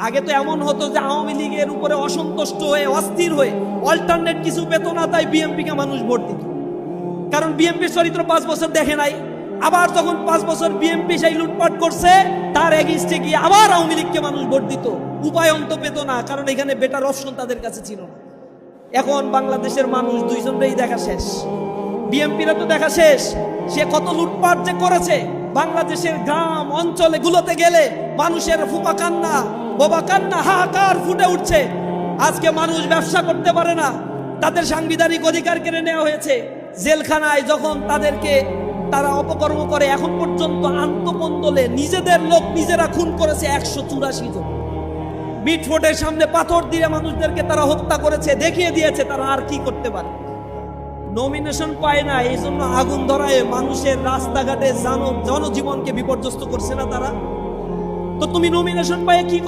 আগে তো এমন হতো যে আওয়ামী লীগের উপরে অসন্তুষ্ট হয়ে অস্থির হয়ে অল্টারনেট কিছু পেত না, তাই বিএনপিকে মানুষ ভোট দিত। কারণ বিএনপির চরিত্র 5 বছর দেখে নাই। আবার যখন 5 বছর বিএনপি সেই লুটপাট করছে, তার এগেইনস্টে গিয়ে আবার আওয়ামী লীগকে মানুষ ভোট দিত। উপায় অন্ত পেত না, কারণ এখানে বেটার অপশন তাদের কাছে ছিল না। এখন বাংলাদেশের মানুষ দুইজনেই দেখা শেষ। বিএনপিরা তো দেখা শেষ, সে কত লুটপাট যে করেছে। বাংলাদেশের গ্রাম অঞ্চলে গুলোতে গেলে মানুষের ফুপা কান্না, বাবা কান্না, হাহাকার ফুটে উঠছে। আজকে মানুষ ব্যবসা করতে পারে না, তাদের সাংবিধানিক অধিকার কেড়ে নেওয়া হয়েছে। জেলখানায় যখন তাদেরকে তারা অপকর্ম করে, এখন পর্যন্ত আন্তঃকন্দলে নিজেদের লোক নিজেরা খুন করেছে 184 জন। মিটফোর্ডের সামনে পাথর দিয়ে মানুষদেরকে তারা হত্যা করেছে, দেখিয়ে দিয়েছে তারা আর কি করতে পারে। নমিনেশন পায় না, এই জন্য আগুন ধরায় মানুষের রাস্তাঘাটে জনজীবনকে বিপর্যস্ত করছে না তারা। তো তুমি নমিনেশন পায় কি